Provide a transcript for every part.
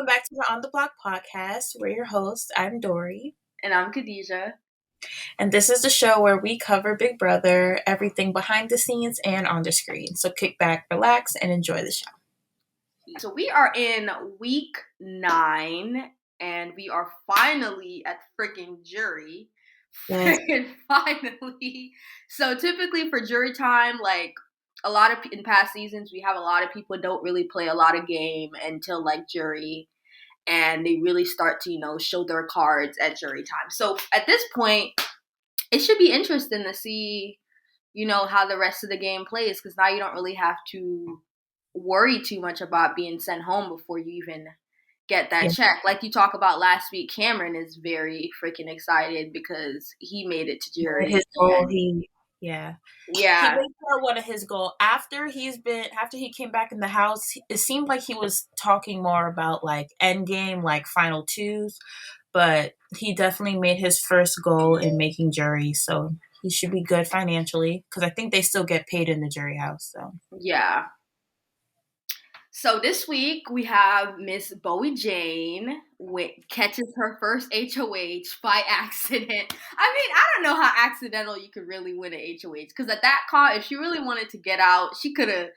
back to the On the Block podcast. We're your hosts. I'm Dory. And I'm Khadeja. And this is the show where we cover Big Brother, everything behind the scenes and on the screen. So kick back, relax, and enjoy the show. So we are in week 9, and we are finally at freaking jury. Yes. Finally. So typically for jury time, like a lot of in past seasons, we have a lot of people don't really play a lot of game until like jury, and they really start to show their cards at jury time. So at this point, it should be interesting to see how the rest of the game plays, because now you don't really have to worry too much about being sent home before you even get that check. Like you talk about last week, Cameron is very freaking excited because he made it to jury. His goal, he He made her one of his goal. After he came back in the house, it seemed like he was talking more about like end game, like final twos, but he definitely made his first goal in making jury, so he should be good financially because I think they still get paid in the jury house. So yeah. So this week we have Miss Bowie Jane catches her first HOH by accident. I mean, I don't know how accidental you could really win an HOH, because at that call, if she really wanted to get out, she could have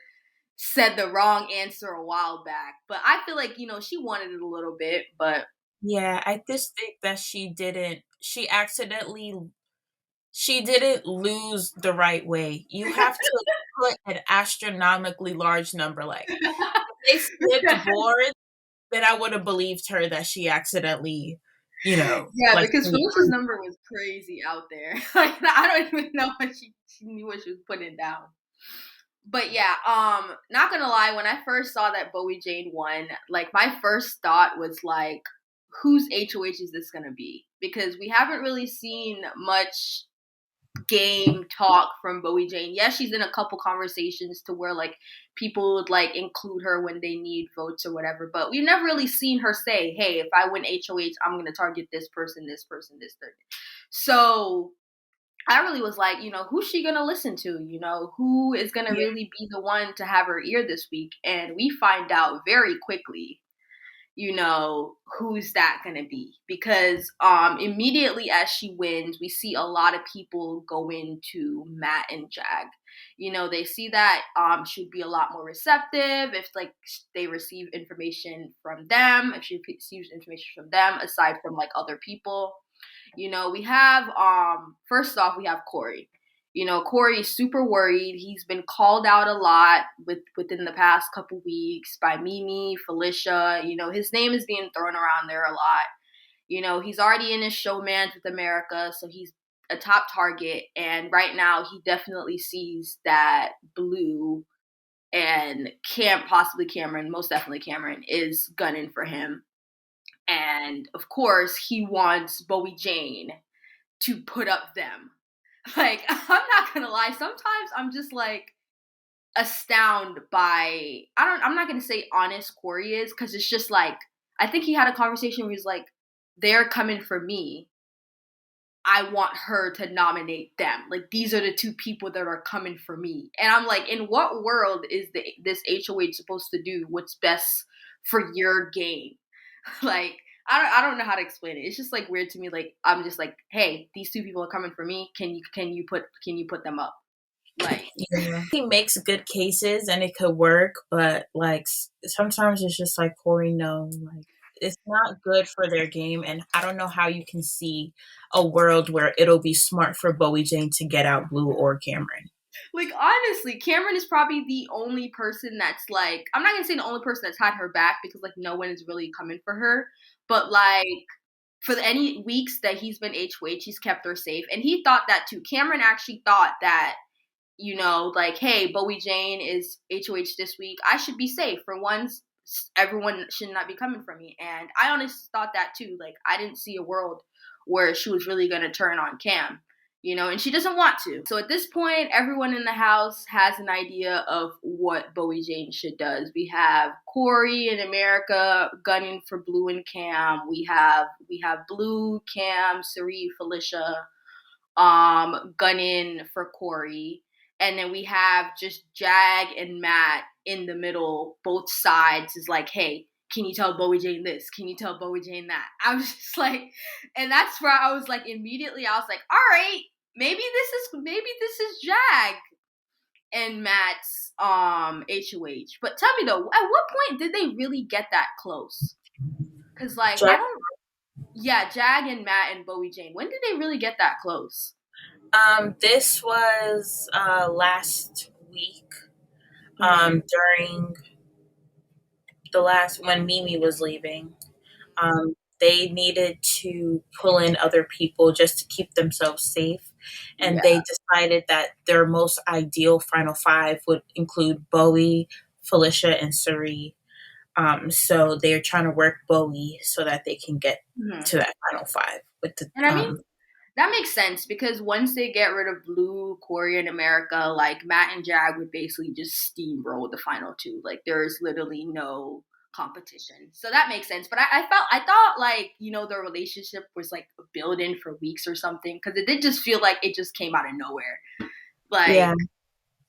said the wrong answer a while back. But I feel like, she wanted it a little bit, but... Yeah, I just think that she didn't lose the right way. You have to put an astronomically large number. Like, if they split the board, then I would have believed her that she accidentally, Yeah, like, because Felicia's number was crazy out there. Like, I don't even know what she knew what she was putting down. But yeah, not gonna lie, when I first saw that Bowie Jane won, like, my first thought was like, whose HOH is this gonna be? Because we haven't really seen much game talk from Bowie Jane. Yes, she's in a couple conversations to where like people would like include her when they need votes or whatever, but we've never really seen her say, hey, if I win HOH, I'm gonna target this person, this person, this third. So I really was like, who's she gonna listen to? Who is gonna really be the one to have her ear this week? And we find out very quickly who's that gonna be, because immediately as she wins, we see a lot of people go into Matt and Jag. They see that she'd be a lot more receptive if like they receive information from them, if she receives information from them aside from like other people. We have first off, we have Corey. Corey's super worried. He's been called out a lot within the past couple weeks by Mimi, Felicia. His name is being thrown around there a lot. He's already in his showmans with America, so he's a top target. And right now, he definitely sees that Blue and possibly Cameron, most definitely Cameron, is gunning for him. And of course, he wants Bowie Jane to put up them. Like, I'm not gonna lie, sometimes I'm just like astounded by, I'm not gonna say honest Corey is, because it's just like, I think he had a conversation where he's like, they're coming for me, I want her to nominate them. Like, these are the two people that are coming for me. And I'm like, in what world is this HOH supposed to do what's best for your game? Like, I don't know how to explain it. It's just like weird to me. Like, I'm just like, hey, these two people are coming for me. Can you put them up? Like, he makes good cases and it could work, but like sometimes it's just like, Corey, no, like it's not good for their game, and I don't know how you can see a world where it'll be smart for Bowie Jane to get out Blue or Cameron. Like, honestly, Cameron is probably the only person that's like, I'm not gonna say the only person that's had her back, because like no one is really coming for her. But like, for any weeks that he's been HOH, he's kept her safe. And he thought that too. Cameron actually thought that, like, hey, Bowie Jane is HOH this week, I should be safe. For once, everyone should not be coming for me. And I honestly thought that too. Like, I didn't see a world where she was really going to turn on Cam. And she doesn't want to. So at this point, everyone in the house has an idea of what Bowie Jane should does. We have Corey in America gunning for Blue and Cam. We have Blue, Cam, Sari, Felicia gunning for Corey. And then we have just Jag and Matt in the middle. Both sides is like, hey, can you tell Bowie Jane this? Can you tell Bowie Jane that? I was just like, and that's where I was like, immediately I was like, all right, maybe this is Jag and Matt's HOH. But tell me though, at what point did they really get that close? Because like I Jack, don't, yeah, Jag and Matt and Bowie Jane. When did they really get that close? this was last week. Mm-hmm. During the last when Mimi was leaving. They needed to pull in other people just to keep themselves safe. And Yeah. they decided that their most ideal final five would include Bowie, Felicia, and Suri. So they're trying to work Bowie so that they can get Mm-hmm. to that final five with the And I mean, that makes sense because once they get rid of Blue, Corey, and America, like Matt and Jag would basically just steamroll the final two. Like there's literally no competition. So that makes sense. But I thought like, their relationship was like building for weeks or something because it did just feel like it just came out of nowhere. yeah. Like,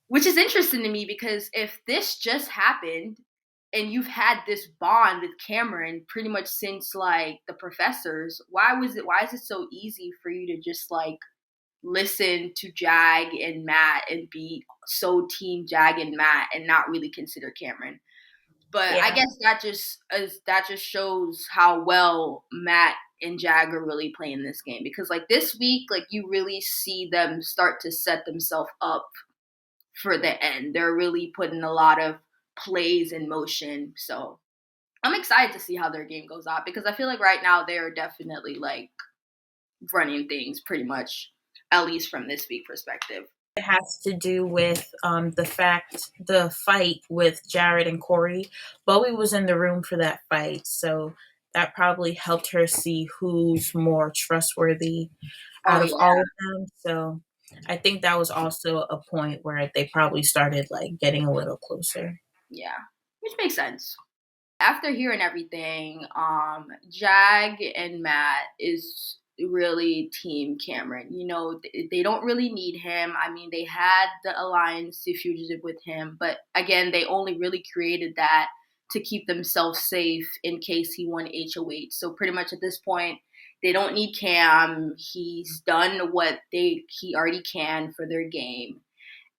which is interesting to me because if this just happened and you've had this bond with Cameron pretty much since like the professors, why is it so easy for you to just like listen to Jag and Matt and be so team Jag and Matt and not really consider Cameron? But I Yeah. guess that just shows how well Matt and Jag are really playing this game because like this week, like you really see them start to set themselves up for the end. They're really putting a lot of plays in motion. So I'm excited to see how their game goes out because I feel like right now they are definitely like running things pretty much, at least from this week perspective. It has to do with the fight with Jared and Corey. Bowie was in the room for that fight, so that probably helped her see who's more trustworthy Oh out of yeah, all of them. So I think that was also a point where they probably started like getting a little closer. yeah, which makes sense. After hearing everything, Jag and Matt is really team Cameron. They don't really need him. I mean, they had the alliance to fugitive with him, but again, they only really created that to keep themselves safe in case he won HOH. So pretty much at this point, they don't need Cam. He's done what he already can for their game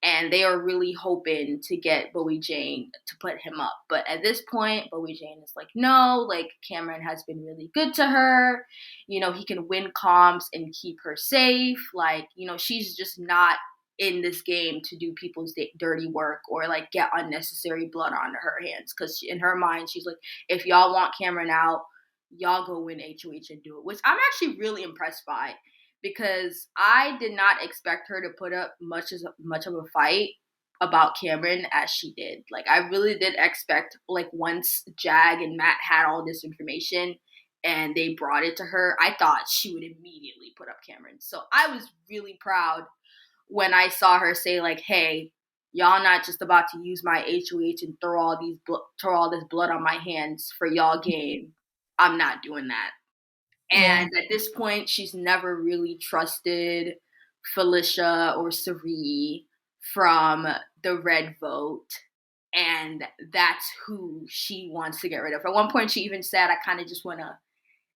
and they are really hoping to get Bowie Jane to put him up. But at this point, Bowie Jane is like, no, like Cameron has been really good to her. He can win comps and keep her safe. Like, she's just not in this game to do people's dirty work or like get unnecessary blood on her hands. Because in her mind, she's like, if y'all want Cameron out, y'all go win HOH and do it, which I'm actually really impressed by because I did not expect her to put up much of a fight about Cameron as she did. Like I really did expect like once Jag and Matt had all this information and they brought it to her, I thought she would immediately put up Cameron. So I was really proud when I saw her say like, "Hey, y'all not just about to use my HOH and throw all this blood on my hands for y'all game. I'm not doing that." Yeah. And at this point, she's never really trusted Felicia or Sari from the red vote. And that's who she wants to get rid of. At one point, she even said, I kind of just want to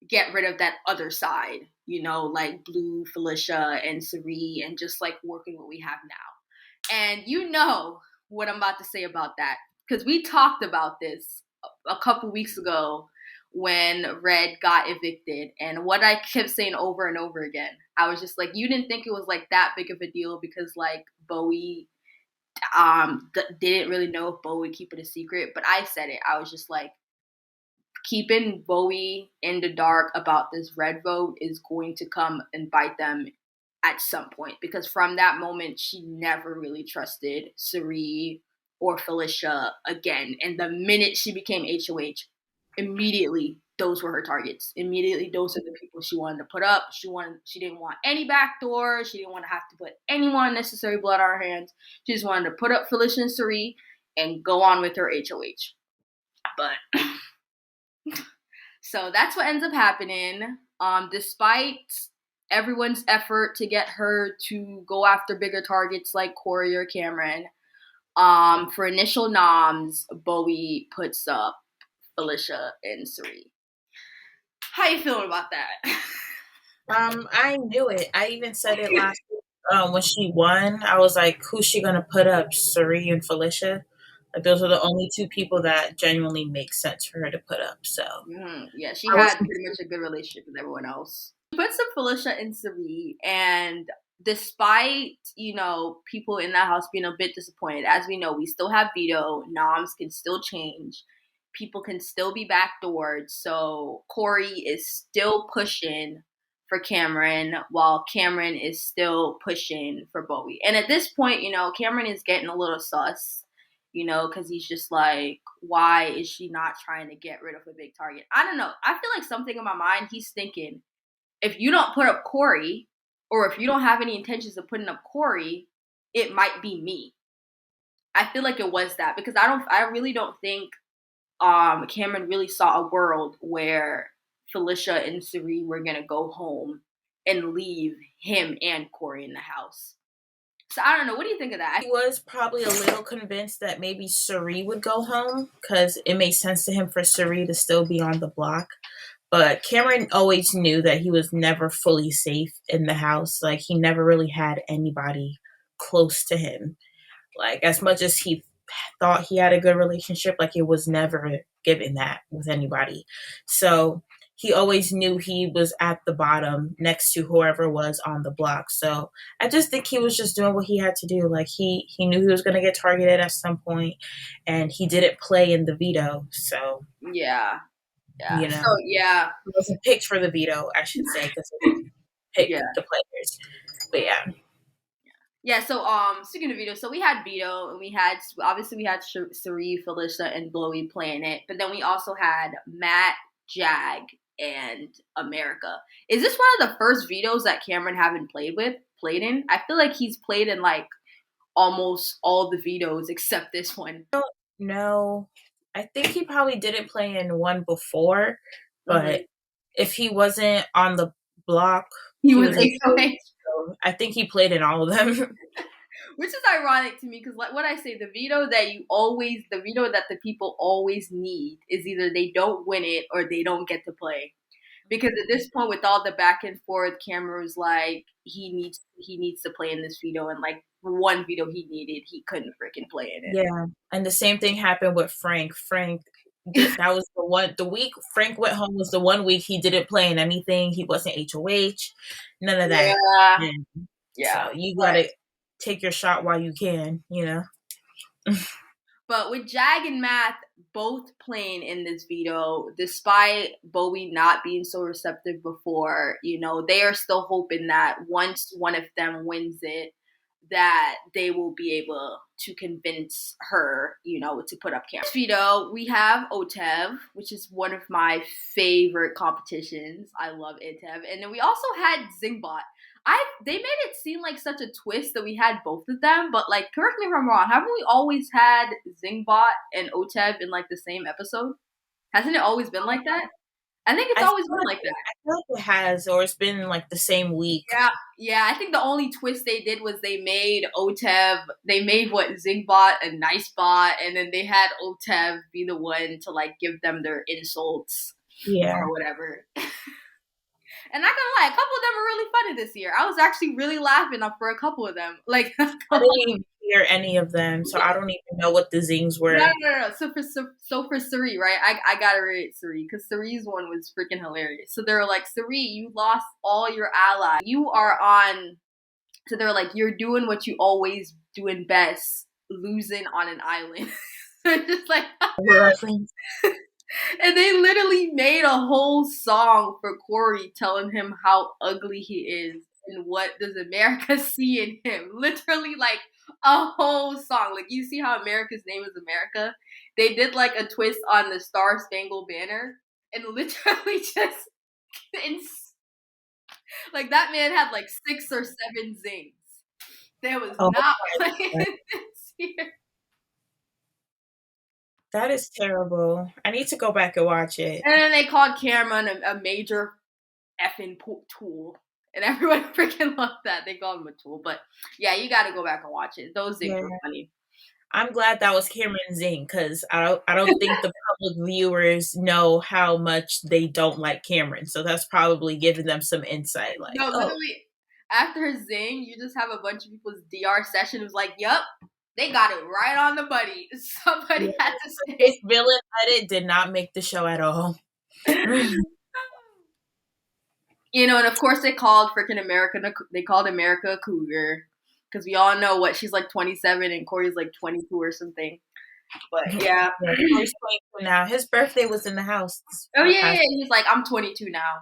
get rid of that other side, like Blue, Felicia, and Sari, and just like working what we have now. And you know what I'm about to say about that. Because we talked about this a couple weeks ago when Red got evicted. And what I kept saying over and over again, I was just like, you didn't think it was like that big of a deal because like Bowie didn't really know if Bowie would keep it a secret. But I said it. I was just like, keeping Bowie in the dark about this red vote is going to come and bite them at some point because from that moment she never really trusted Sari or Felicia again. And the minute she became HOH, immediately those were her targets. Immediately those are the people she wanted to put up. She didn't want any backdoor. She didn't want to have to put anyone unnecessary blood on her hands. She just wanted to put up Felicia and Sari and go on with her HOH. But so that's what ends up happening. Despite everyone's effort to get her to go after bigger targets like Corey or Cameron, for initial noms, Bowie puts up Felicia and Suri. How you feeling about that? I knew it. I even said it last week. When she won, I was like, "Who's she gonna put up? Suri and Felicia." Like those are the only two people that genuinely make sense for her to put up. So Yeah, she I was had pretty much a good relationship with everyone else. Puts up Felicia and Suri, and despite people in that house being a bit disappointed, as we know, we still have veto. Noms can still change. People can still be backdoored. So Corey is still pushing for Cameron, while Cameron is still pushing for Bowie. And at this point, Cameron is getting a little sus, because he's just like, why is she not trying to get rid of a big target? I don't know. I feel like something in my mind, he's thinking, if you don't put up Corey, or if you don't have any intentions of putting up Corey, it might be me. I feel like it was that, because I really don't think Cameron really saw a world where Felicia and Suri were gonna go home and leave him and Corey in the house. So I don't know. What do you think of that? He was probably a little convinced that maybe Suri would go home because it made sense to him for Suri to still be on the block. But Cameron always knew that he was never fully safe in the house. Like he never really had anybody close to him. Like as much as he thought he had a good relationship, like it was never given that with anybody. So he always knew he was at the bottom next to whoever was on the block. So I just think he was just doing what he had to do. Like he knew he was going to get targeted at some point, and he didn't play in the veto. So Yeah. So yeah, he wasn't picked for the veto, I should say, because he didn't pick yeah. the players. But yeah. Yeah, so speaking of veto, so we had veto, and we had Suri, Felicia, and Blowy playing it, but then we also had Matt, Jag, and America. Is this one of the first vetoes that Cameron haven't played in? I feel like he's played in like almost all the vetoes except this one. No, I think he probably didn't play in one before, but if he wasn't on the block, He he was was in HOH. so I think he played in all of them. Which is ironic to me, because like what I say, the veto that the people always need is either they don't win it or they don't get to play. Because at this point, with all the back and forth, Cameron was like, he needs to play in this veto, and like one veto he needed, he couldn't freaking play in it. Yeah, and the same thing happened with Frank. That was the week Frank went home was the one week he didn't play in anything. He wasn't HOH, none of that. Yeah, And yeah. so you gotta take your shot while you can, But with Jag and Matt both playing in this veto, despite Bowie not being so receptive before, they are still hoping that once one of them wins it, that they will be able to convince her, to put up Cameron. Veto, we have OTEV, which is one of my favorite competitions. I love OTEV. And then we also had Zingbot. They made it seem like such a twist that we had both of them, but like, correct me if I'm wrong, haven't we always had Zingbot and OTEV in like the same episode? Hasn't it always been like that? I think it's always been like that. I feel like it has, or it's been like the same week. Yeah. I think the only twist they did was they made Zingbot a nice bot, and then they had OTEV be the one to like give them their insults, or whatever. And not gonna lie, a couple of them were really funny this year. I was actually really laughing up for a couple of them. Like, I didn't even hear any of them, so I don't even know what the zings were. No. So for Suri, right? I gotta rate Suri, because Suri's one was freaking hilarious. So they're like, Suri, you lost all your allies. You are on. So they're like, you're doing what you always doing best, losing on an island. So just like. And they literally made a whole song for Corey telling him how ugly he is and what does America see in him. Literally like a whole song. Like, you see how America's name is America? They did like a twist on the Star Spangled Banner and literally just like that man had like 6 or 7 zings. There was not playing this year. That is terrible. I need to go back and watch it. And then they called Cameron a major effing tool. And everyone freaking loved that. They called him a tool. But yeah, you got to go back and watch it. Those things were funny. I'm glad that was Cameron Zing because I don't think the public viewers know how much they don't like Cameron. So that's probably giving them some insight. Like, No, oh, literally, after Zing, you just have a bunch of people's DR session who's like, "Yup, they got it right on the buddy." yeah, Somebody had to his say. villain edit did not make the show at all. And of course they called freaking America. They called America a cougar because we all know what she's like 27 and Corey's like 22 or something. But yeah. Yeah, Corey's 22 now. His birthday was in the house Oh the yeah, yeah. past. He's like, I'm 22 now.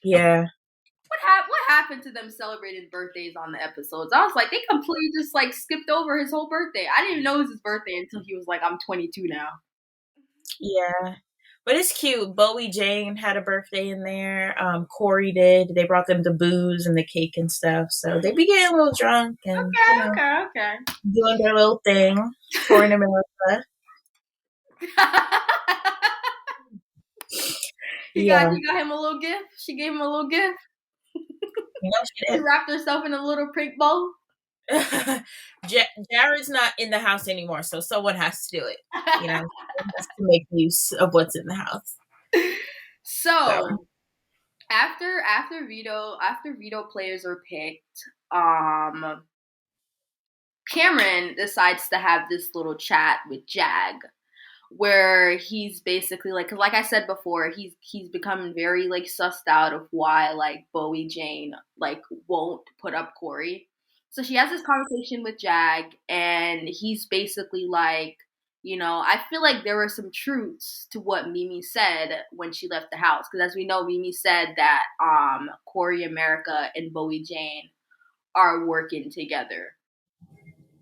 Yeah, What happened to them celebrating birthdays on the episodes? I was like, they completely just like skipped over his whole birthday. I didn't even know it was his birthday until he was like, I'm 22 now. yeah. But it's cute. Bowie Jane had a birthday in there. Corey did. They brought them the booze and the cake and stuff. So they be getting a little drunk and, Okay, okay, okay. doing their little thing. Touring America. Yeah. He got him a little gift. She gave him a little gift. You know, She she wrapped herself in a little pink bow. did. Jared's not in the house anymore, so someone has to do it. Someone has to make use of what's in the house. So, So after veto players are picked, Cameron decides to have this little chat with Jag where he's basically like, 'cause like I said before, he's become very like sussed out of why like Bowie Jane like won't put up Corey. So she has this conversation with Jag, and he's basically like, I feel like there were some truths to what Mimi said when she left the house, because as we know, Mimi said that Corey America and Bowie Jane are working together.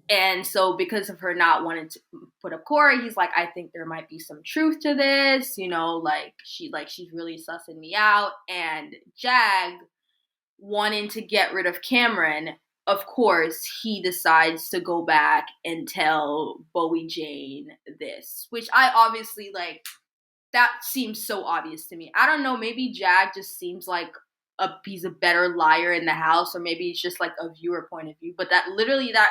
And so because of her not wanting to put up Corey, he's like, I think there might be some truth to this, she's really sussing me out. And Jag wanting to get rid of Cameron, of course, he decides to go back and tell Bowie Jane this, which I obviously like. That seems so obvious to me. I don't know, maybe Jag just seems like he's a better liar in the house, or maybe it's just like a viewer point of view. But that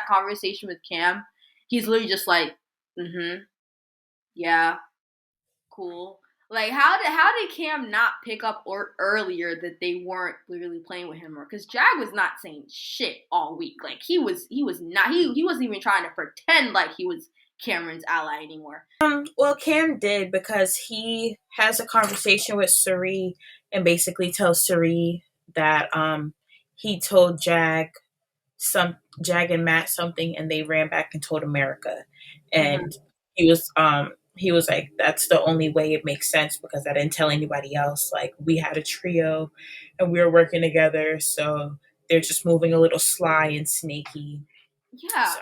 conversation with Cam, he's literally just like, yeah, cool. Like how did Cam not pick up earlier that they weren't literally playing with him? Or because Jag was not saying shit all week. Like he wasn't even trying to pretend like he was Cameron's ally anymore. Well, Cam did, because he has a conversation with Suri and basically tells Suri that he told Jag and Matt something, and they ran back and told America, and he was like, that's the only way it makes sense, because I didn't tell anybody else. Like, we had a trio and we were working together, so they're just moving a little sly and snaky. Yeah. So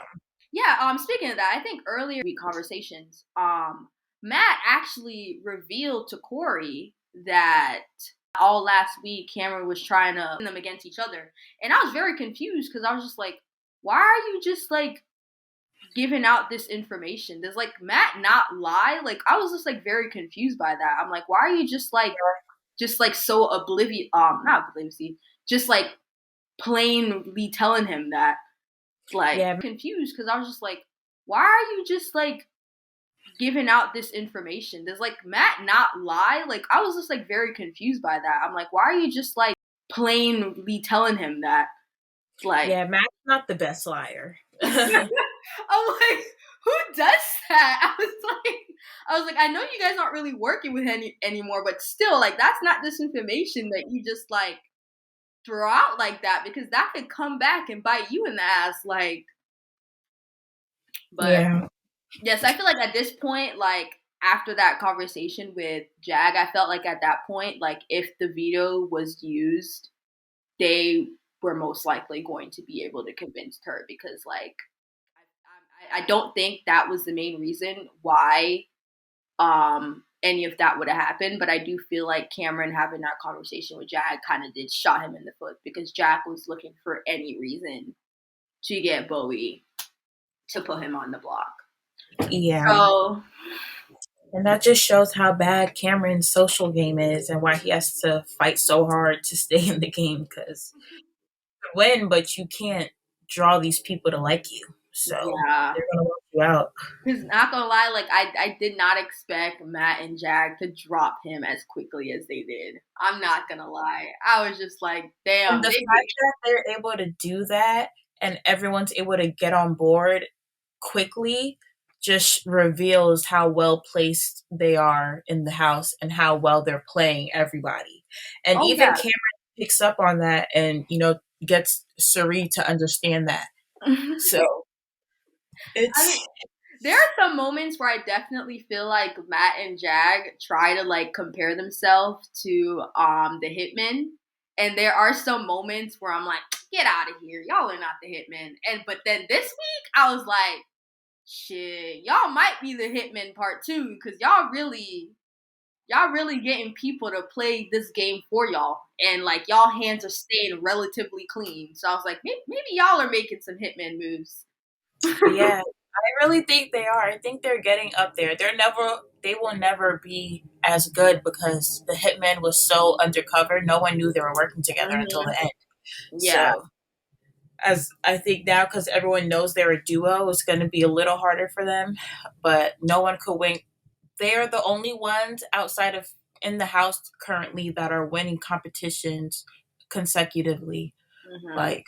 Yeah, speaking of that, I think earlier conversations, Matt actually revealed to Corey that all last week Cameron was trying to put them against each other. And I was very confused because I was just like, why are you just like giving out this information? Does like Matt not lie? Like I was just like very confused by that. I'm like, why are you just like so oblivious, not oblivious, just like plainly telling him that? Like, yeah, confused because I was just like, why are you just like giving out this information? Does like Matt not lie? Like I was just like very confused by that. I'm like, why are you just like plainly telling him that? Like, yeah, Matt's not the best liar. I'm like, who does that? I was like, I know you guys aren't really working with anymore, but still, like, that's not this information that you just like throw out like that, because that could come back and bite you in the ass. Like, but Yeah. yes, I feel like at this point, like after that conversation with Jag, I felt like at that point, like if the veto was used, they were most likely going to be able to convince her, because like I don't think that was the main reason why any of that would have happened, but I do feel like Cameron having that conversation with Jag kind of did shot him in the foot, because Jag was looking for any reason to get Bowie to put him on the block. Yeah. So And that just shows how bad Cameron's social game is and why he has to fight so hard to stay in the game, because you win, but you can't draw these people to like you. So yeah, they're going to want you out. Because not gonna lie, like I did not expect Matt and Jag to drop him as quickly as they did. I'm not gonna lie. I was just like, And damn, the they fact that they're able to do that and everyone's able to get on board quickly just reveals how well placed they are in the house and how well they're playing everybody. And oh even yeah. Cameron picks up on that and, gets Suri to understand that. So I mean, it's there are some moments where I definitely feel like Matt and Jag try to like compare themselves to the Hitmen. And there are some moments where I'm like, get out of here. Y'all are not the Hitmen. And but then this week I was like, shit, y'all might be the Hitmen part two, because y'all really getting people to play this game for y'all. And like y'all hands are staying relatively clean. So I was like, maybe y'all are making some Hitman moves. yeah, I really think they are. I think they're getting up there. They will never be as good because the Hitman was so undercover. No one knew they were working together until Hmm. the end. Yeah. So as I think now, because everyone knows they're a duo, it's going to be a little harder for them. But no one could win. They are the only ones outside of in the house currently that are winning competitions consecutively. Hmm. Like,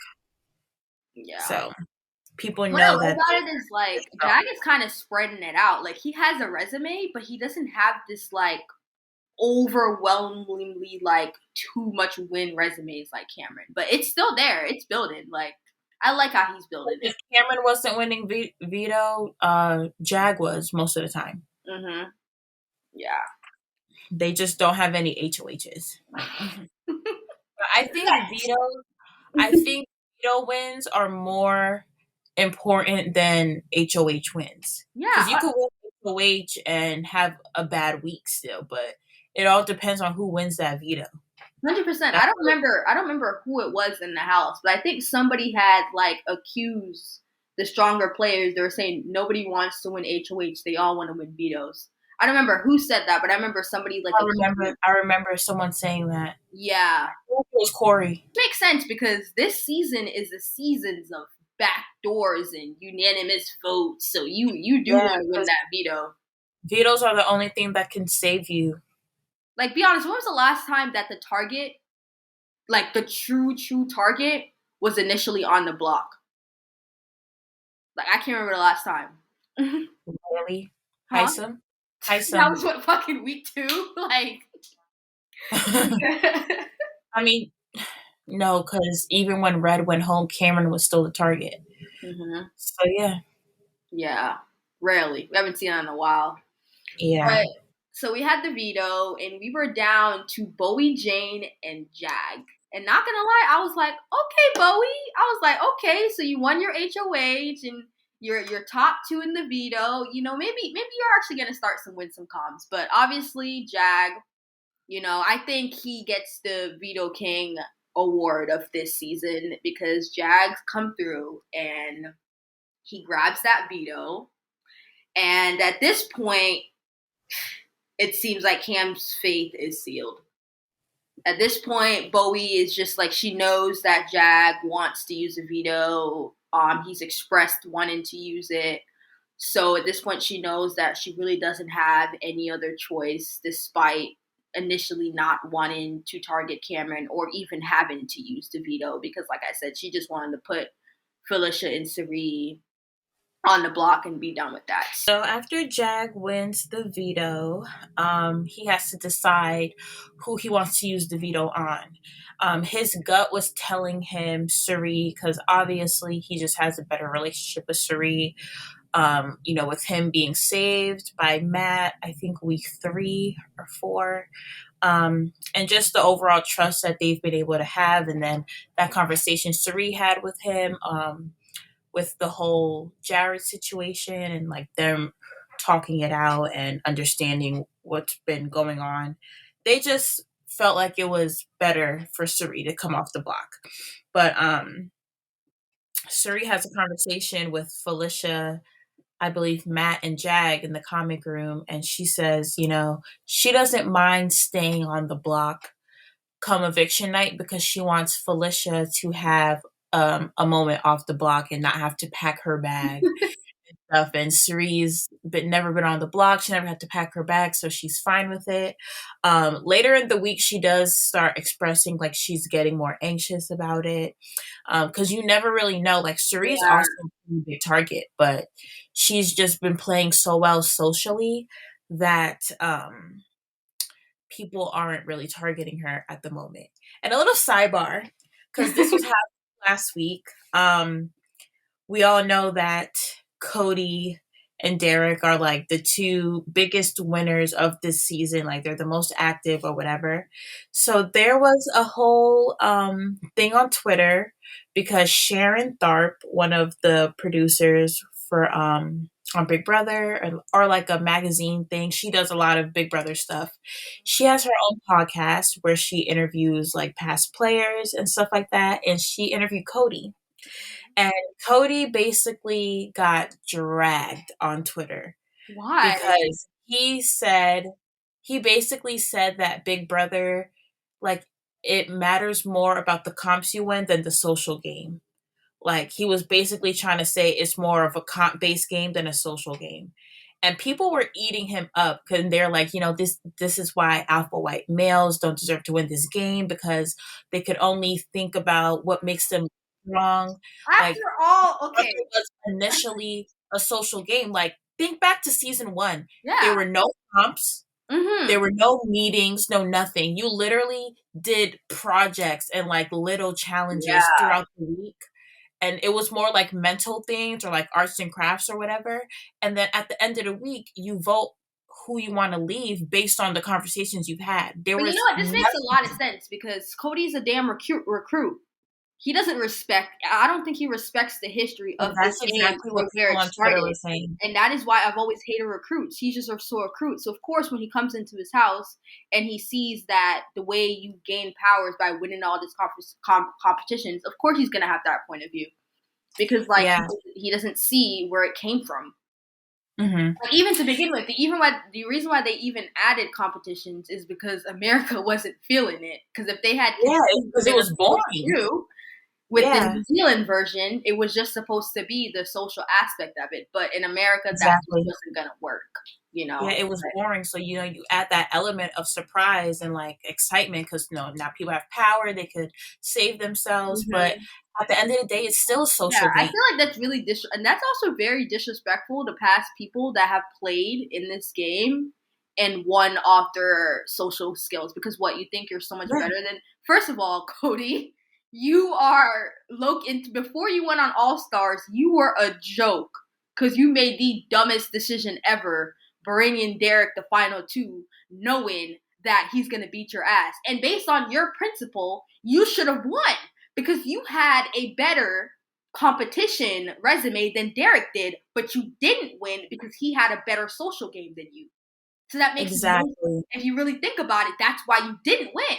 Yeah. so people What I know love that about it is like they're Jag is kind of spreading it out. Like he has a resume, but he doesn't have this like overwhelmingly like too much win resumes like Cameron. But it's still there. It's building. Like I like how he's building it. if Cameron wasn't winning veto, Jag was most of the time. Hmm. Yeah. They just don't have any HOHs. But I think veto wins are more important than HOH wins because you Yeah. could win HOH and have a bad week still, but it all depends on who wins that veto. 100%. That's I don't remember who it was in the house, but I think somebody had like accused the stronger players. They were saying nobody wants to win HOH. They all want to win vetoes. I don't remember who said that, but I remember somebody like accusing. I remember someone saying that. Yeah, It was Corey. makes sense because this season is the seasons of backdoors and unanimous votes. So you do Yeah, want to win because that veto. vetoes are the only thing that can save you. Like, be honest. When was the last time that the target, like the true target, was initially on the block? Like, I can't remember the last time. Really, Huh? Heisem, That Heisem. was what fucking week two. Like, I mean, no, because even when Red went home, Cameron was still the target. hmm, So yeah, yeah, rarely. We haven't seen that in a while. yeah. But so we had the veto, and we were down to Bowie, Jane, and Jag. And not gonna lie, I was like, okay, Bowie. I was like, okay, so you won your HOH, and you're top two in the veto. You know, maybe you're actually gonna start win some comms. But obviously, Jag. You know, I think he gets the Veto King award of this season because Jags come through and he grabs that veto. And at this point, it seems like Cam's fate is sealed. At this point, Bowie is just like she knows that Jag wants to use a veto. He's expressed wanting to use it. So at this point, she knows that she really doesn't have any other choice, despite initially not wanting to target Cameron or even having to use the veto. Because, like I said, she just wanted to put Felicia and Sari on the block and be done with that. So after Jag wins the veto, he has to decide who he wants to use the veto on. His gut was telling him Suri because obviously he just has a better relationship with Suri. With him being saved by Matt, I think week 3 or 4. And just the overall trust that they've been able to have. And then that conversation Suri had with him, with the whole Jared situation and like them talking it out and understanding what's been going on. They just felt like it was better for Suri to come off the block. But Suri has a conversation with Felicia, I believe Matt and Jag in the comic room, and she says, she doesn't mind staying on the block come eviction night because she wants Felicia to have a moment off the block and not have to pack her bag. stuff, and Cerie's never been on the block. She never had to pack her bag, so she's fine with it. Later in the week, she does start expressing like she's getting more anxious about it, because you never really know. Like Cerie's Yeah. also a pretty big target, but she's just been playing so well socially that people aren't really targeting her at the moment. And a little sidebar, because this was happening last week. We all know that Cody and Derek are like the two biggest winners of this season. Like they're the most active or whatever. So there was a whole thing on Twitter because Sharon Tharp, one of the producers for on Big Brother, or like a magazine thing, she does a lot of Big Brother stuff. She has her own podcast where she interviews like past players and stuff like that. And she interviewed Cody. And Cody basically got dragged on Twitter Why? because he basically said that Big Brother, like, it matters more about the comps you win than the social game. Like, he was basically trying to say it's more of a comp based game than a social game. And people were eating him up because they're like, this is why alpha white males don't deserve to win this game, because they could only think about what makes them wrong. After Like, all, Brother okay, was initially a social game. Like, think back to season one. There yeah. were no comps. Mm-hmm. There were no meetings, no nothing. You literally did projects and like little challenges Yeah. throughout the week. And it was more like mental things or like arts and crafts or whatever. And then at the end of the week, you vote who you want to leave based on the conversations you've had. There But you know was what? This makes a lot of sense because Cody's a damn recruit. He doesn't respect. I don't think he respects the history and of this that's game exactly or what where people it on Twitter started. were saying. And that is why I've always hated recruits. He's just a sore recruit. So of course, when he comes into his house and he sees that the way you gain powers by winning all these competitions, of course he's gonna have that point of view because like Yeah. he doesn't see where it came from. Mm-hmm. Like even to begin with, the reason why they even added competitions is because America wasn't feeling it. Because if they had Yeah, continued because the it way was they're supposed to boring. do with the Yeah, New Zealand version, it was just supposed to be the social aspect of it. But in America, that just exactly. wasn't gonna work. You Yeah, know. it was boring. So, you add that element of surprise and like excitement because now people have power, they could save themselves. But Mhm. at the end of the day, it's still a Yeah, social I game. feel like that's really and that's also very disrespectful to past people that have played in this game and won off their social skills because what you think you're so much Yeah, better than. First of all, Cody, you are before you went on All Stars, you were a joke because you made the dumbest decision ever, bringing Derek the final two, knowing that he's gonna beat your ass, and based on your principle, you should have won because you had a better competition resume than Derek did, but you didn't win because he had a better social game than you. So that makes no sense. exactly. If you really think about it, that's why you didn't win.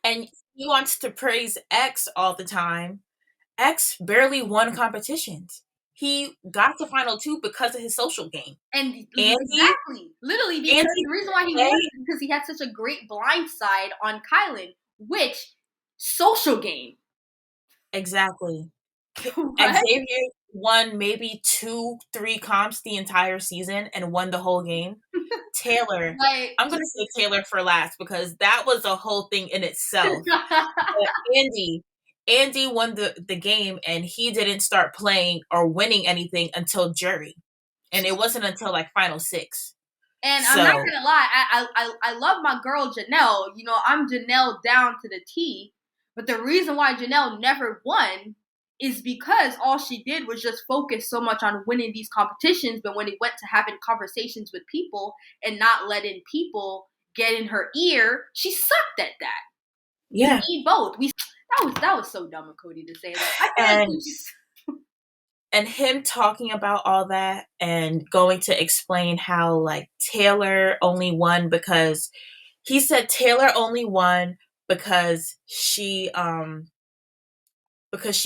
And he wants to praise X all the time. X barely won competitions. He got to final two because of his social game. And Andy, exactly, literally, because Andy the reason why he won Day, is because he had such a great blind side on Kylan, which social game. exactly. What? Xavier won maybe 2, 3 comps the entire season and won the whole game. Taylor, Like, I'm gonna say Taylor for last because that was a whole thing in itself. But Andy won the game and he didn't start playing or winning anything until jury, and it wasn't until like final 6. and I'm not So gonna lie, I love my girl Janelle. You know, I'm Janelle down to the T. But the reason why Janelle never won is because all she did was just focus so much on winning these competitions. But when it went to having conversations with people and not letting people get in her ear, she sucked at that. We yeah, need both. That was so dumb of Cody to say that. I feel like and he's and him talking about all that and going to explain how like Taylor only won because he said Taylor only won because she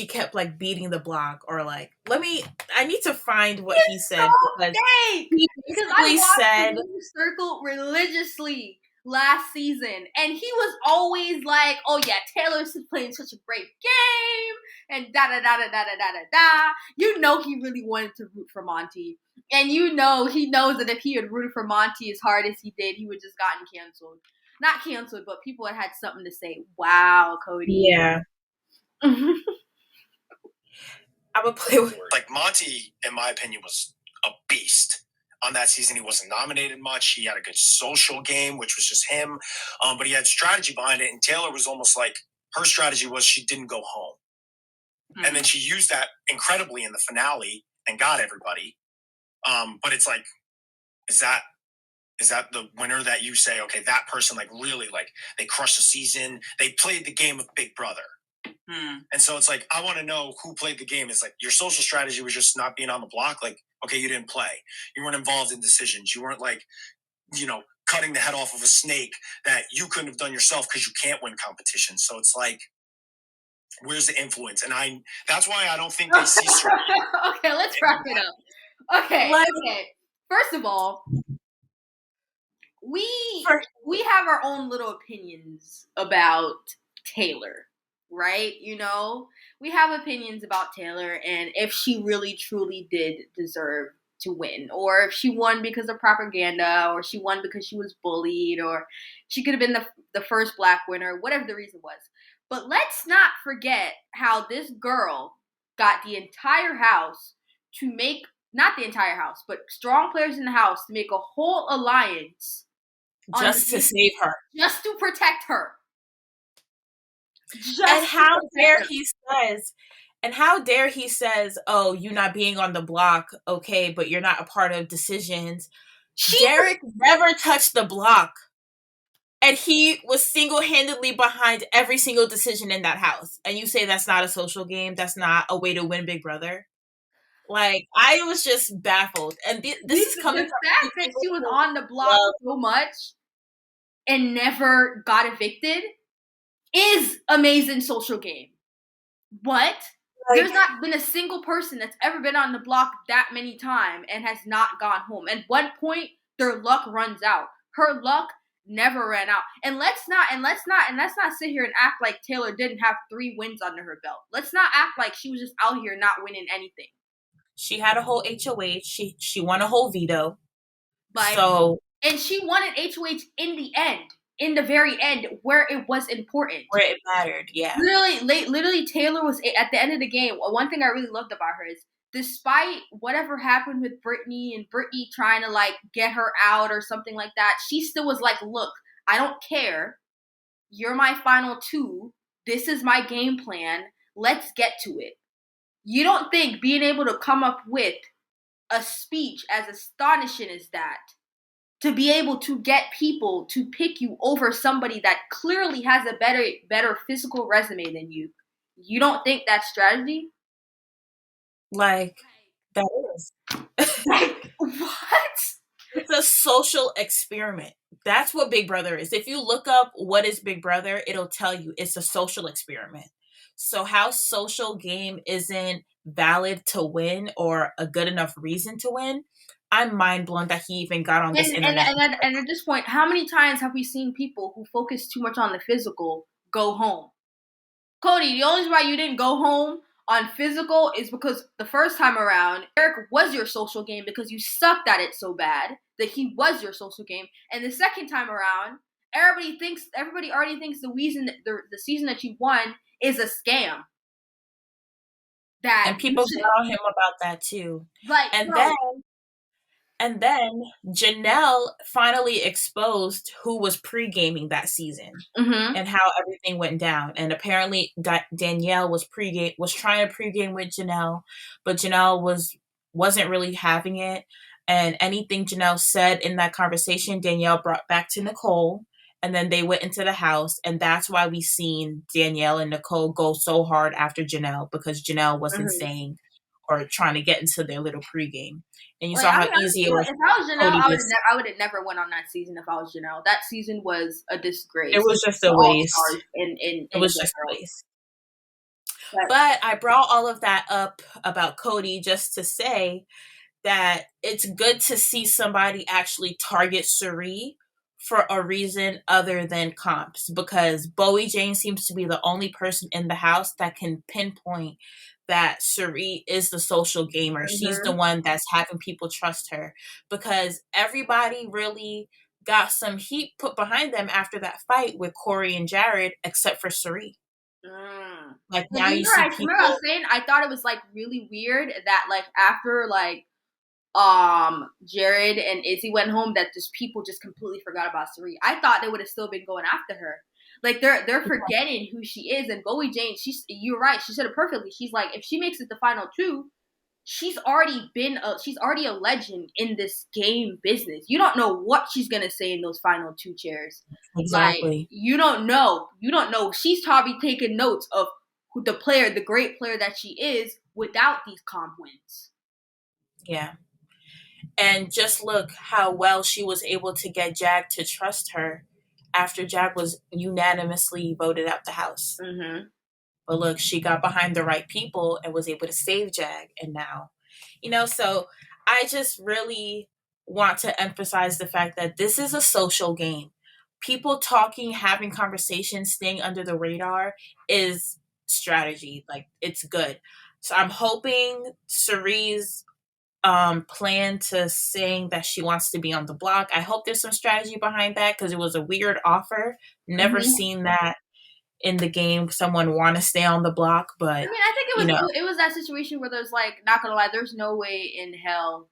kept like beating the block, or like, I need to find what he so said because fake he because I basically watch the said Winner Circle religiously. last season, and he was always like, "Oh yeah, Taylor's playing such a great game," and da da da da da da da da. You know, he really wanted to root for Monty, and you know he knows that if he had rooted for Monty as hard as he did, he would just gotten canceled. Not canceled, but people had something to say. Wow, Cody. Yeah. I would play with like Monty, in my opinion, was a beast. On that season, he wasn't nominated much. He had a good social game, which was just him. But he had strategy behind it. And Taylor was almost like, her strategy was she didn't go home. Mm-hmm. And then she used that incredibly in the finale and got everybody. But it's like, is that the winner that you say, okay, that person like really like they crushed the season. They played the game of Big Brother. And so it's like, I want to know who played the game. It's like your social strategy was just not being on the block. Like, okay, you didn't play. You weren't involved in decisions. You weren't like, cutting the head off of a snake that you couldn't have done yourself because you can't win competitions. So it's like, where's the influence? And that's why I don't think they see strategy. Okay, let's wrap it up. Okay. First of all, we have our own little opinions about Taylor. Right? We have opinions about Taylor and if she really truly did deserve to win, or if she won because of propaganda, or she won because she was bullied, or she could have been the first Black winner, whatever the reason was. But let's not forget how this girl got the entire house to make, not the entire house, but strong players in the house to make a whole alliance. Just to save her. Just to protect her. And how dare he says, oh, you not being on the block, okay, but you're not a part of decisions. Derek never touched the block. And he was single-handedly behind every single decision in that house. And you say that's not a social game? That's not a way to win Big Brother? Like, I was just baffled. And this is coming from the fact that she was on the block so much and never got evicted is amazing social game. But there's not been a single person that's ever been on the block that many times and has not gone home. At one point, their luck runs out. Her luck never ran out. And let's not sit here and act like Taylor didn't have 3 wins under her belt. Let's not act like she was just out here not winning anything. She had a whole HOH. She won a whole veto. And she won an HOH in the end. In the very end, where it was important. Where it mattered, yeah. Literally, Taylor was, at the end of the game, one thing I really loved about her is, despite whatever happened with Brittany and Brittany trying to, like, get her out or something like that, she still was like, look, I don't care. You're my final 2. This is my game plan. Let's get to it. You don't think being able to come up with a speech as astonishing as that, to be able to get people to pick you over somebody that clearly has a better physical resume than you. You don't think that's strategy? Like, that is. Like, what? It's a social experiment. That's what Big Brother is. If you look up what is Big Brother, it'll tell you it's a social experiment. So how social game isn't valid to win or a good enough reason to win, I'm mind blown that he even got on this internet. And at this point, how many times have we seen people who focus too much on the physical go home? Cody, the only reason why you didn't go home on physical is because the first time around, Eric was your social game because you sucked at it so bad that he was your social game. And the second time around, everybody already thinks the season that you won is a scam. And people tell him about that too. Like, And then Janelle finally exposed who was pre-gaming that season and how everything went down. And apparently Danielle was trying to pre-game with Janelle, but Janelle wasn't really having it. And anything Janelle said in that conversation, Danielle brought back to Nicole. And then they went into the house. And that's why we seen Danielle and Nicole go so hard after Janelle, because Janelle wasn't saying or trying to get into their little pregame. And you saw how easy it was. If I was Janelle, I would have never went on that season if I was Janelle. That season was a disgrace. It was just a waste. It was just a waste. But I brought all of that up about Cody just to say that it's good to see somebody actually target Cirie for a reason other than comps, because Bowie Jane seems to be the only person in the house that can pinpoint that Cherie is the social gamer. She's the Mm-hmm. one that's having people trust her, because everybody really got some heat put behind them after that fight with Corey and Jared, except for Cherie. Like, Like, now you see remember I was people. saying I thought it was like really weird that like after like Jared and Izzy went home that just people just completely forgot about Sari. I thought they would have still been going after her. Like they're forgetting who she is. And Bowie Jane, you're right, she said it perfectly. She's like, if she makes it the final two, she's already a legend in this game business. You don't know what she's gonna say in those final two chairs. Like Exactly. you don't know. She's probably taking notes of who the great player that she is without these comp wins. Yeah. And just look how well she was able to get Jag to trust her after Jag was unanimously voted out the house. Mm-hmm. But look, she got behind the right people and was able to save Jag. And now, so I just really want to emphasize the fact that this is a social game. People talking, having conversations, staying under the radar is strategy. Like, it's good. So I'm hoping Cerie's plan to saying that she wants to be on the block. I hope there's some strategy behind that, because it was a weird offer. Never Mm-hmm. seen that in the game. Someone want to stay on the block, but I mean, I think it was that situation where there's like, not gonna lie, there's no way in hell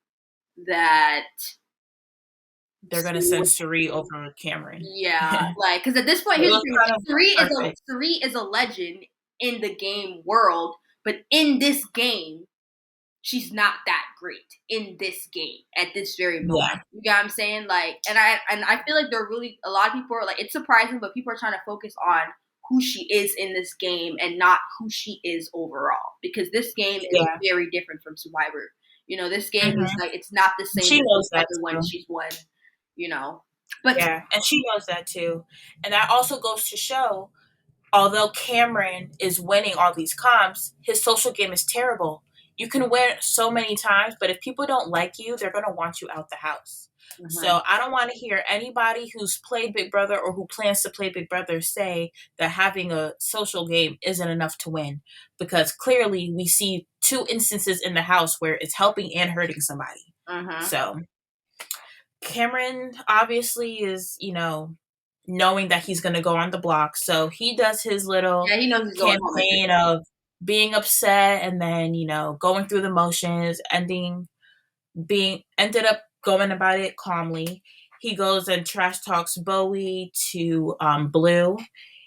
that they're gonna send Cerie over Cameron. yeah, like because at this point, It here's was the kind of thing: perfect. Suri is a legend in the game world, but in this game, she's not that great in this game at this very moment. Yeah. You get what I'm saying? Like, and I feel like they're really a lot of people are like, it's surprising, but people are trying to focus on who she is in this game and not who she is overall, because this game is very different from Survivor. This game is like, it's not the same She as knows the that other one too. she's won. But Yeah, and she knows that too. And that also goes to show, although Cameron is winning all these comps, his social game is terrible. You can win so many times, but if people don't like you, they're going to want you out the house. Mm-hmm. So I don't want to hear anybody who's played Big Brother or who plans to play Big Brother say that having a social game isn't enough to win, because clearly we see 2 instances in the house where it's helping and hurting somebody. Mm-hmm. So Cameron obviously is, knowing that he's going to go on the block. So he does his little he knows he's campaign of being upset and then, going through the motions, ended up going about it calmly. He goes and trash talks Bowie to Blue.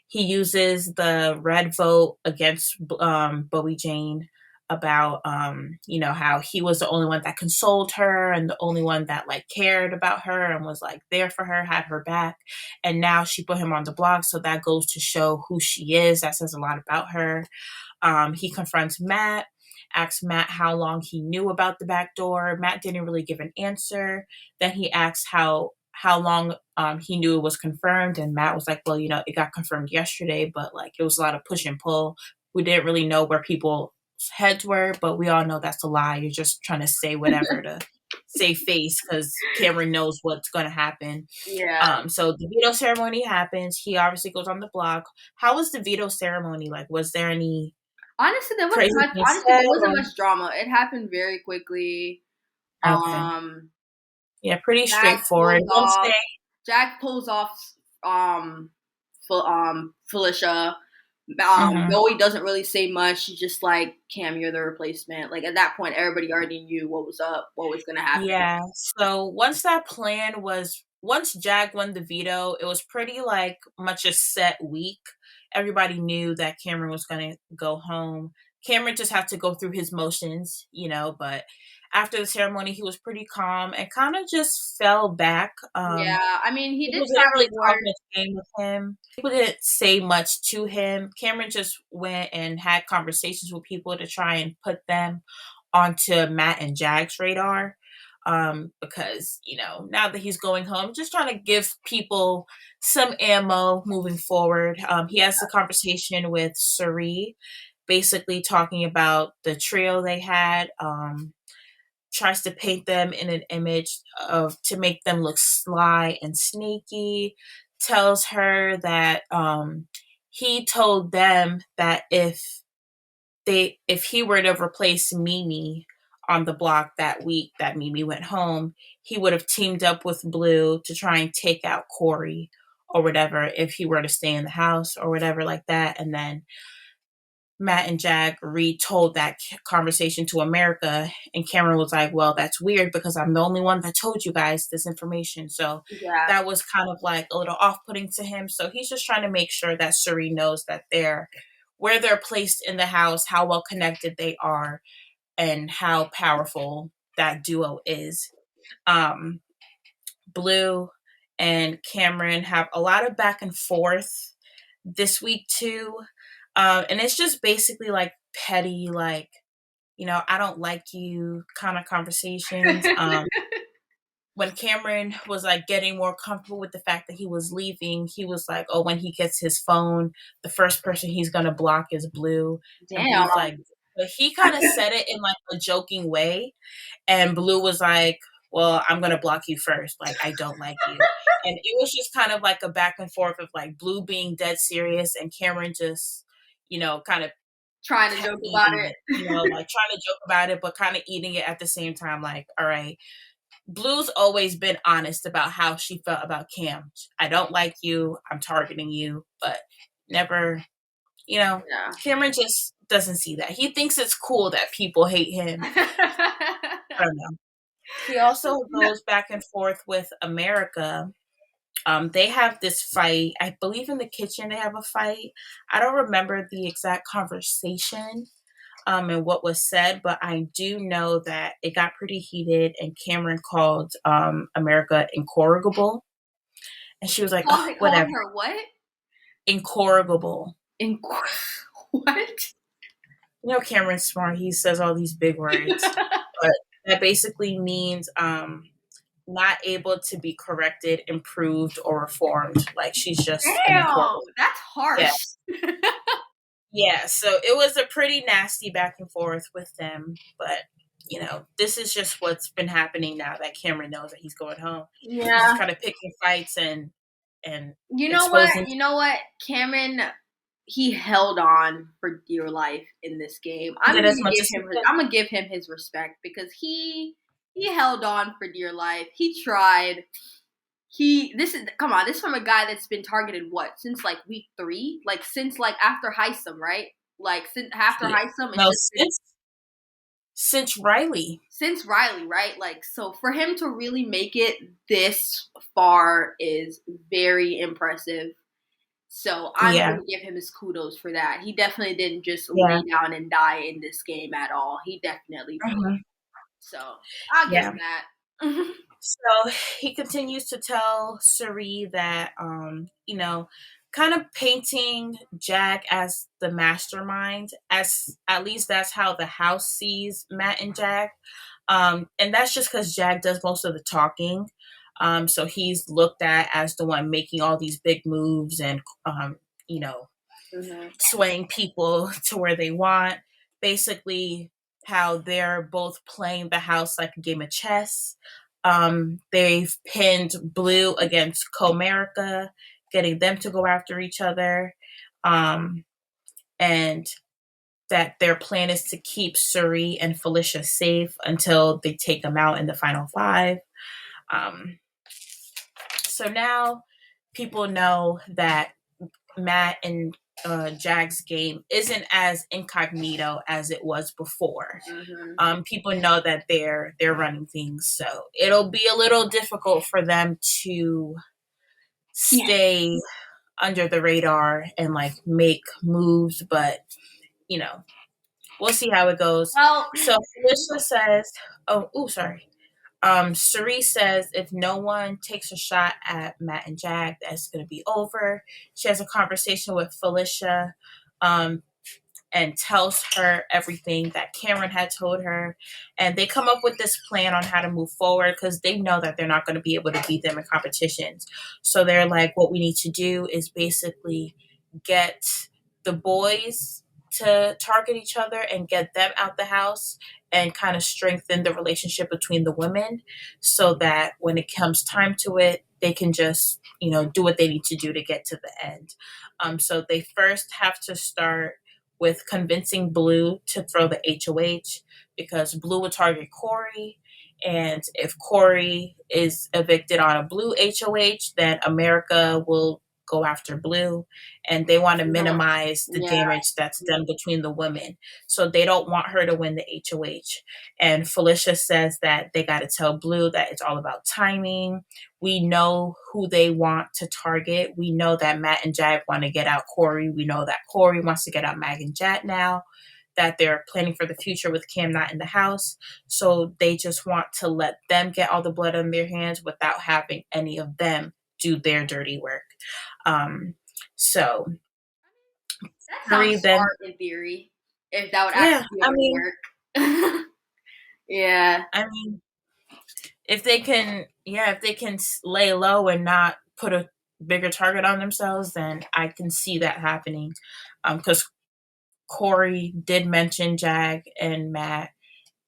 He uses the red vote against Bowie Jane about how he was the only one that consoled her and the only one that like cared about her and was like there for her, had her back. And now she put him on the block, so that goes to show who she is. That says a lot about her. He confronts Matt, asks Matt how long he knew about the back door. Matt didn't really give an answer. Then he asks how long he knew it was confirmed, and Matt was like, well, it got confirmed yesterday, but like it was a lot of push and pull. We didn't really know where people's heads were, but we all know that's a lie. You're just trying to say whatever to save face, because Cameron knows what's going to happen. Yeah. So the veto ceremony happens. He obviously goes on the block. How was the veto ceremony? Like, was there any Honestly, there wasn't much drama. It happened very quickly. Okay. Yeah, pretty straightforward. Jack pulls off Felicia. Mm-hmm. Bowie doesn't really say much. She's just like, Cam, you're the replacement. Like, at that point, everybody already knew what was up, what was going to happen. Yeah. So once Jag won the veto, it was pretty like much a set week. Everybody knew that Cameron was going to go home. Cameron just had to go through his motions, but after the ceremony, he was pretty calm and kind of just fell back. Yeah, I mean, he did start really talking this game with him. People didn't say much to him. Cameron just went and had conversations with people to try and put them onto Matt and Jag's radar. Because, now that he's going home, just trying to give people some ammo moving forward. He has a conversation with Cerie, basically talking about the trio they had, tries to paint them in an image of to make them look sly and sneaky, tells her that he told them that if he were to replace Mimi on the block that week that Mimi went home, he would have teamed up with Blue to try and take out Corey or whatever if he were to stay in the house or whatever like that. And then Matt and Jack retold that conversation to America, and Cameron was like, well, that's weird because I'm the only one that told you guys this information. So Yeah. that was kind of like a little off-putting to him. So he's just trying to make sure that Suri knows that where they're placed in the house, how well connected they are, and how powerful that duo is. Blue and Cameron have a lot of back and forth this week too. And it's just basically like petty, like, I don't like you kind of conversations. When Cameron was like getting more comfortable with the fact that he was leaving, he was like, oh, when he gets his phone, the first person he's going to block is Blue. Damn. And Blue's like, but he kind of said it in like a joking way. And Blue was like, well, I'm going to block you first. Like, I don't like you. And it was just kind of like a back and forth of like Blue being dead serious and Cameron just, kind of trying to joke about it. Like trying to joke about it, but kind of eating it at the same time. Like, all right, Blue's always been honest about how she felt about Cam. I don't like you. I'm targeting you, but never, Yeah. Cameron just doesn't see that. He thinks it's cool that people hate him. I don't know. He also goes back and forth with America. They have this fight. I believe in the kitchen they have a fight. I don't remember the exact conversation and what was said, but I do know that it got pretty heated and Cameron called America incorrigible. And she was like, oh, whatever. Her what? Incorrigible. What? Cameron's smart. He says all these big words. But that basically means not able to be corrected, improved, or reformed. Like she's just that's harsh. Yeah, so it was a pretty nasty back and forth with them, but this is just what's been happening now that Cameron knows that he's going home. Yeah, he's kind of picking fights and you know what, Cameron, he held on for dear life in this game. I'm gonna give him his respect because he held on for dear life. He tried. This is from a guy that's been targeted since like week 3, like since like after Heisem, right? Like since after Heisem, since Riley. Since Riley, right? Like so, for him to really make it this far is very impressive. So I'm gonna give him his kudos for that. He definitely didn't just lay down and die in this game at all. He definitely did. So I'll give him that. So he continues to tell Suri that, kind of painting Jack as the mastermind, as at least that's how the house sees Matt and Jack. And that's just because Jack does most of the talking. So he's looked at as the one making all these big moves and, swaying people to where they want. Basically, how they're both playing the house like a game of chess. They've pinned Blue against Comerica, getting them to go after each other. And that their plan is to keep Suri and Felicia safe until they take them out in the final 5. So now people know that Matt and Jag's game isn't as incognito as it was before. People know that they're running things, so it'll be a little difficult for them to stay under the radar and like make moves, but we'll see how it goes. Well, so Felicia says, Suri says if no one takes a shot at Matt and Jag, that's going to be over. She has a conversation with Felicia and tells her everything that Cameron had told her. And they come up with this plan on how to move forward because they know that they're not going to be able to beat them in competitions. So they're like, what we need to do is basically get the boys to target each other and get them out the house and kind of strengthen the relationship between the women so that when it comes time to it, they can just, do what they need to do to get to the end. So they first have to start with convincing Blue to throw the HOH because Blue will target Corey. And if Corey is evicted on a Blue HOH, then America will go after Blue, and they want to minimize the damage that's done between the women. So they don't want her to win the HOH. And Felicia says that they got to tell Blue that it's all about timing. We know who they want to target. We know that Matt and Jag want to get out Corey. We know that Corey wants to get out Mag and Jat now, that they're planning for the future with Cam not in the house. So they just want to let them get all the blood on their hands without having any of them do their dirty work. So that sounds smart in theory. If that would actually work. Yeah. I mean, if they can lay low and not put a bigger target on themselves, then I can see that happening. Because Corey did mention Jag and Matt.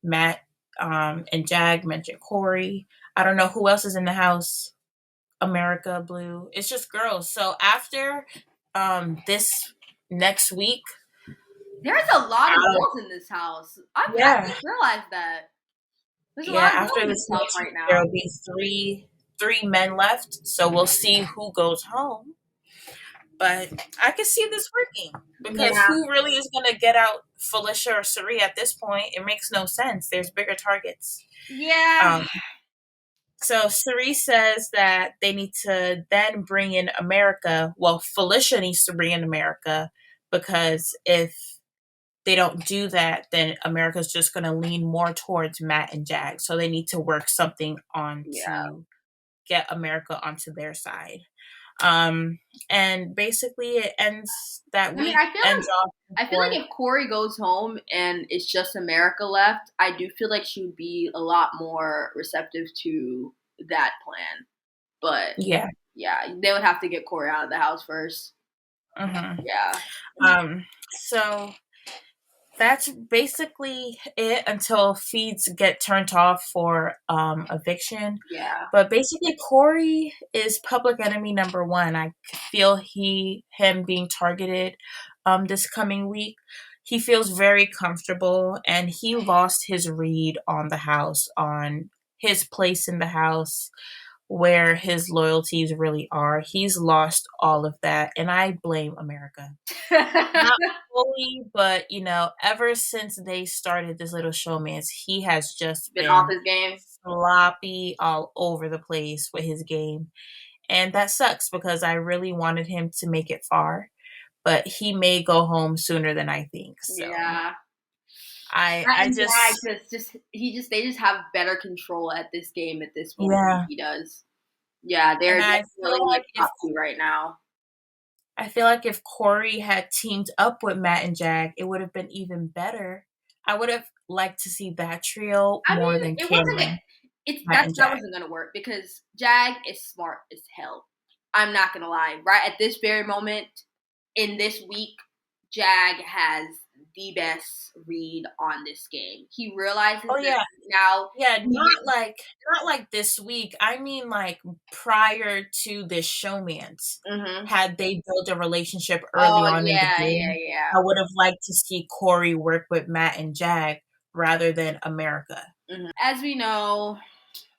Matt and Jag mentioned Corey. I don't know who else is in the house. America, Blue. It's just girls. So after this next week, there's a lot of girls in this house. I didn't realize that. There's a lot of after girls this in this next house week, right now. there will be three men left. So we'll see who goes home. But I can see this working because who really is going to get out Felicia or Sari at this point? It makes no sense. There's bigger targets. Yeah. So Sari says that they need to then bring in America. Well, Felicia needs to bring in America because if they don't do that, then America's just going to lean more towards Matt and Jag. So they need to work something on to get America onto their side. And basically it ends that week. I feel like if Corey goes home and it's just America left, I do feel like she would be a lot more receptive to that plan. But yeah, they would have to get Corey out of the house first. Mm-hmm. Yeah. So that's basically it until feeds get turned off for eviction. Yeah. But basically Corey is public enemy number one. I feel him being targeted this coming week. He feels very comfortable and he lost his read on the house, on his place in the house, where his loyalties really are. He's lost all of that, and I blame America. Not fully, but ever since they started this little showmance, he has just been off his game, sloppy all over the place with his game, and that sucks because I really wanted him to make it far, but he may go home sooner than I think. So. Yeah. I just they just have better control at this game at this point yeah. than he does. Yeah, they're really like top two right now. I feel like if Corey had teamed up with Matt and Jag, it would have been even better. I would have liked to see that trio more than Cameron. That wasn't gonna work because Jag is smart as hell. I'm not gonna lie. Right at this very moment in this week, Jag has the best read on this game. He realizes now. Yeah, not like this week. I mean like prior to this showmance. Mm-hmm. Had they built a relationship early on in the game, I would have liked to see Corey work with Matt and Jag rather than America. Mm-hmm. As we know,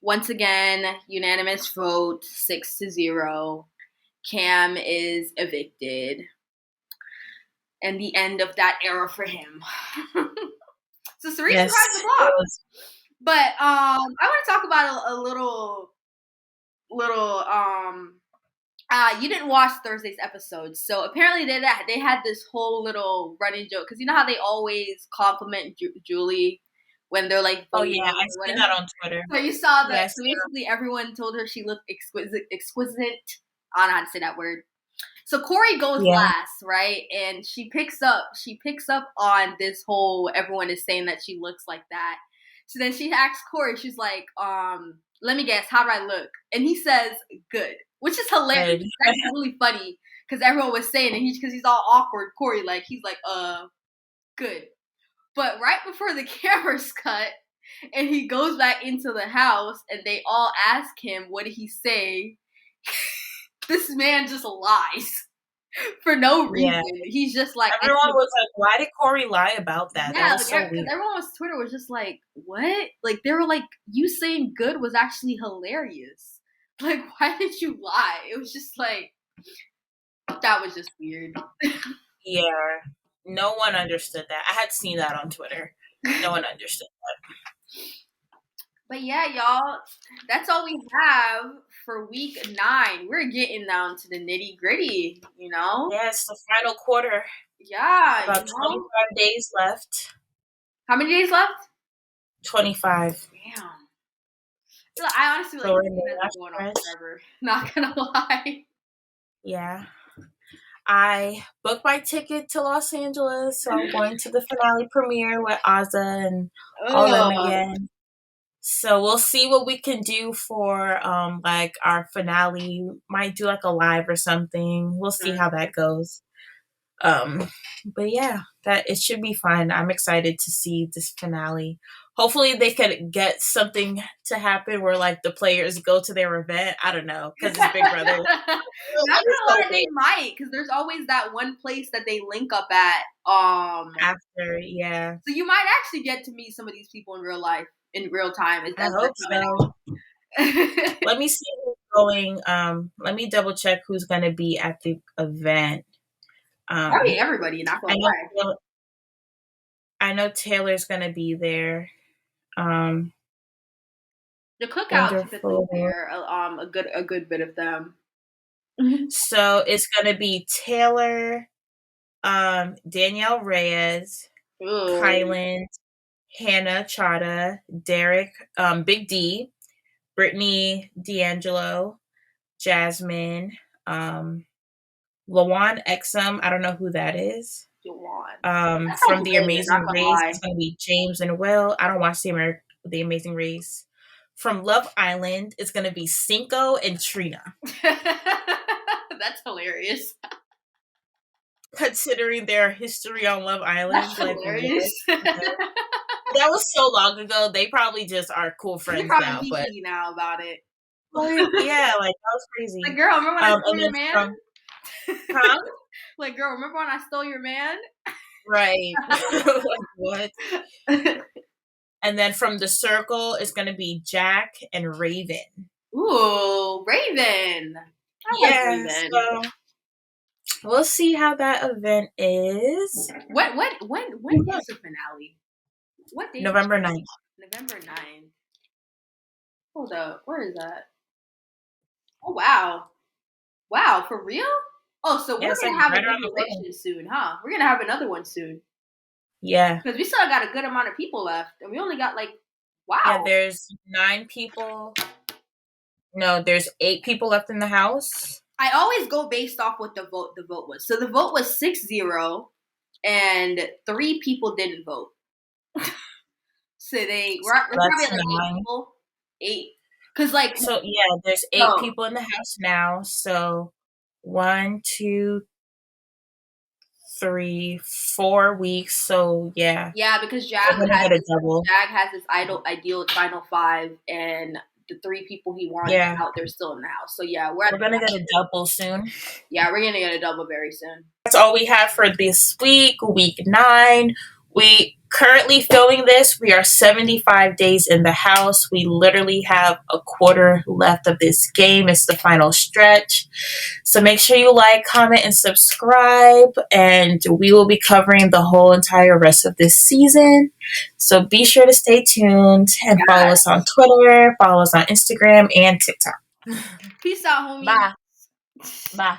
once again, unanimous vote, 6-0. Cam is evicted. And the end of that era for him. So Sari survived the block. But I want to talk about a little you didn't watch Thursday's episode. So apparently they had this whole little running joke because you know how they always compliment Julie when they're like, oh yeah, I see that on Twitter. So you saw that. Yes, so basically everyone told her she looked exquisite. I don't know how to say that word. So Corey goes last, right? And she picks up on this whole everyone is saying that she looks like that. So then she asks Corey, she's like, let me guess, how do I look? And he says, good, which is hilarious. That's really funny because everyone was saying it because he's all awkward. Corey, like, he's like, good. But right before the cameras cut, and he goes back into the house, and they all ask him, what did he say? This man just lies for no reason. Yeah. He's just like, Everyone was like, why did Corey lie about that? yeah, That was so weird. everyone's Twitter was just like, what? Like, they were like, you saying good was actually hilarious. Like, why did you lie? It was just like, that was just weird. Yeah. No one understood that. I had seen that on Twitter. No one understood that. But yeah, y'all, that's all we have for week 9. We're getting down to the nitty gritty, you know? Yeah, it's the final quarter. Yeah. About 25 days left. How many days left? 25. Damn. I honestly So like this going on forever. Not gonna lie. Yeah. I booked my ticket to Los Angeles, so I'm going to the finale premiere with Azza and all them again. So we'll see what we can do for like our finale. Might do like a live or something. We'll see how that goes. But yeah, that it should be fun. I'm excited to see this finale. Hopefully they could get something to happen where like the players go to their event. I don't know, because it's Big Brother. Not gonna lie, they might, because there's always that one place that they link up at after, yeah. So you might actually get to meet some of these people in real life, in real time. I hope so. Let me see who's going. Let me double check who's gonna be at the event. Probably everybody, not gonna lie. I know Taylor's gonna be there. The cookout typically there. A good bit of them. So it's gonna be Taylor, Danielle Reyes, Kylan, Hannah Chada, Derek, Big D, Brittany D'Angelo, Jasmine, Lawan Exum. I don't know who that is. From The Amazing Race, it's going to be James and Will. I don't watch The Amazing Race. From Love Island, it's going to be Cinco and Trina. That's hilarious. Considering their history on Love Island. That's hilarious. That was so long ago. They probably just are cool friends now. But now about it. Yeah, like that was crazy. Like, girl, remember when I stole your man? Like, girl, remember when I stole your man? Right. Like, what? And then from The Circle, it's going to be Jack and Raven. Ooh, Raven. I like Raven. So we'll see how that event is. When is the finale? What date? November 9th. November 9th. Hold up. Where is that? Oh, wow. Wow, for real? Oh, so we're going to have another election soon, huh? We're going to have another one soon. Yeah. Because we still got a good amount of people left. And we only got wow. Yeah, there's 9 people. No, there's 8 people left in the house. I always go based off what the vote was. So the vote was 6-0, and 3 people didn't vote. So we're probably 8 people. 8. Because so yeah, there's 8 people in the house now. So 1, 2, 3, 4 weeks. So yeah. Yeah, because Jag has his ideal final 5, and the 3 people he wanted out, they're still in the house. So yeah, we're gonna get a double soon. Yeah, we're gonna get a double very soon. That's all we have for this week 9. We currently filming this. We are 75 days in the house. We literally have a quarter left of this game. It's the final stretch. So make sure you like, comment, and subscribe. And we will be covering the whole entire rest of this season. So be sure to stay tuned and follow us on Twitter, follow us on Instagram and TikTok. Peace out, homie. Bye. Bye.